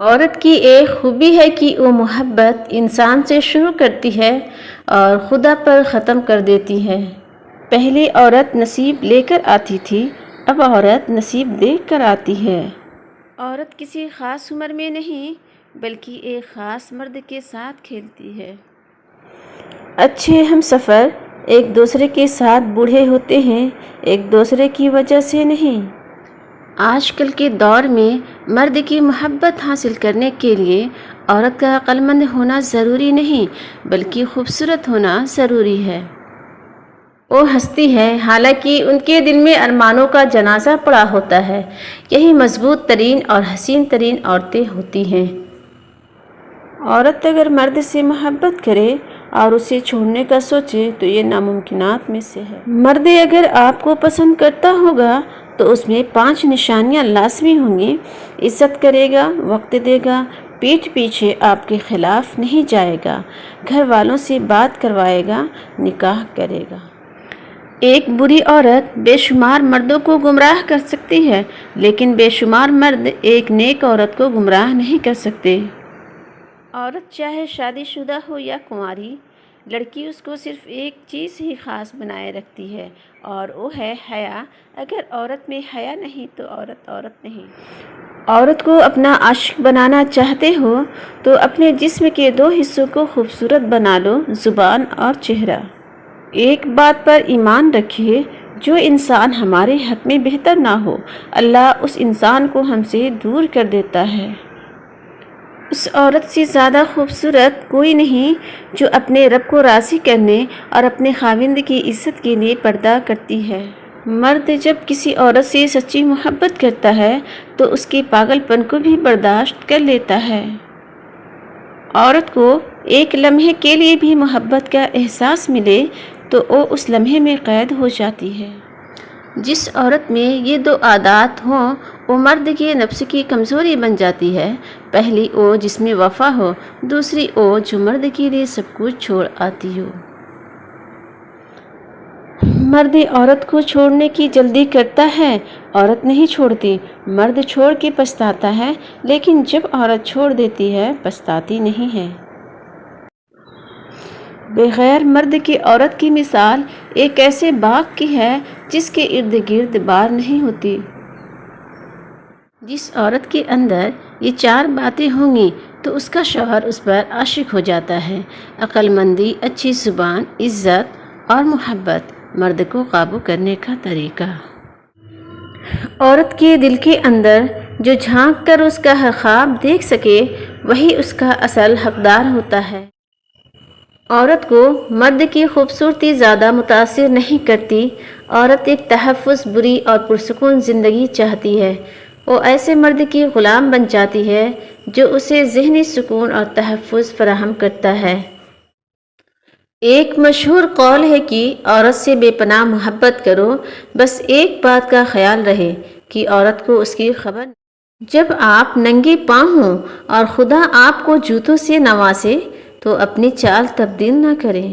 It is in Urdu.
عورت کی ایک خوبی ہے کہ وہ محبت انسان سے شروع کرتی ہے اور خدا پر ختم کر دیتی ہے۔ پہلے عورت نصیب لے کر آتی تھی، اب عورت نصیب دے کر آتی ہے۔ عورت کسی خاص عمر میں نہیں بلکہ ایک خاص مرد کے ساتھ کھیلتی ہے۔ اچھے ہم سفر ایک دوسرے کے ساتھ بوڑھے ہوتے ہیں، ایک دوسرے کی وجہ سے نہیں۔ آج کل کے دور میں مرد کی محبت حاصل کرنے کے لیے عورت کا عقل مند ہونا ضروری نہیں بلکہ خوبصورت ہونا ضروری ہے۔ وہ ہنستی ہے حالانکہ ان کے دل میں ارمانوں کا جنازہ پڑا ہوتا ہے۔ یہی مضبوط ترین اور حسین ترین عورتیں ہوتی ہیں۔ عورت اگر مرد سے محبت کرے اور اسے چھوڑنے کا سوچے تو یہ ناممکنات میں سے ہے۔ مرد اگر آپ کو پسند کرتا ہوگا تو اس میں 5 نشانیاں لازمی ہوں گی۔ عزت کرے گا، وقت دے گا، پیٹھ پیچھے آپ کے خلاف نہیں جائے گا، گھر والوں سے بات کروائے گا، نکاح کرے گا۔ ایک بری عورت بے شمار مردوں کو گمراہ کر سکتی ہے لیکن بے شمار مرد ایک نیک عورت کو گمراہ نہیں کر سکتے۔ عورت چاہے شادی شدہ ہو یا کنواری، لڑکی اس کو صرف ایک چیز ہی خاص بنائے رکھتی ہے اور وہ ہے حیا۔ اگر عورت میں حیا نہیں تو عورت عورت نہیں۔ عورت کو اپنا عاشق بنانا چاہتے ہو تو اپنے جسم کے 2 حصوں کو خوبصورت بنا لو، زبان اور چہرہ۔ ایک بات پر ایمان رکھیے، جو انسان ہمارے حق میں بہتر نہ ہو، اللہ اس انسان کو ہم سے دور کر دیتا ہے۔ اس عورت سے زیادہ خوبصورت کوئی نہیں جو اپنے رب کو راضی کرنے اور اپنے خاوند کی عزت کے لیے پردہ کرتی ہے۔ مرد جب کسی عورت سے سچی محبت کرتا ہے تو اس کے پاگل پن کو بھی برداشت کر لیتا ہے۔ عورت کو ایک لمحے کے لیے بھی محبت کا احساس ملے تو وہ اس لمحے میں قید ہو جاتی ہے۔ جس عورت میں یہ 2 عادات ہوں وہ مرد کے نفس کی کمزوری بن جاتی ہے۔ پہلی وہ جس میں وفا ہو، دوسری وہ جو مرد کے لیے سب کچھ چھوڑ آتی ہو۔ مرد عورت کو چھوڑنے کی جلدی کرتا ہے، عورت نہیں چھوڑتی۔ مرد چھوڑ کے پچھتاتا ہے لیکن جب عورت چھوڑ دیتی ہے پچھتاتی نہیں ہے۔ بغیر مرد کے عورت کی مثال ایک ایسے باغ کی ہے جس کے ارد گرد بار نہیں ہوتی۔ جس عورت کے اندر یہ 4 باتیں ہوں گی تو اس کا شوہر اس پر عاشق ہو جاتا ہے۔ عقل مندی، اچھی زبان، عزت اور محبت، مرد کو قابو کرنے کا طریقہ۔ عورت کے دل کے اندر جو جھانک کر اس کا ہر خواب دیکھ سکے وہی اس کا اصل حقدار ہوتا ہے۔ عورت کو مرد کی خوبصورتی زیادہ متاثر نہیں کرتی۔ عورت ایک تحفظ بری اور پرسکون زندگی چاہتی ہے۔ وہ ایسے مرد کی غلام بن جاتی ہے جو اسے ذہنی سکون اور تحفظ فراہم کرتا ہے۔ ایک مشہور قول ہے کہ عورت سے بے پناہ محبت کرو، بس ایک بات کا خیال رہے کہ عورت کو اس کی خبر نہیں۔ جب آپ ننگے پاؤں ہوں اور خدا آپ کو جوتوں سے نوازے تو اپنی چال تبدیل نہ کریں۔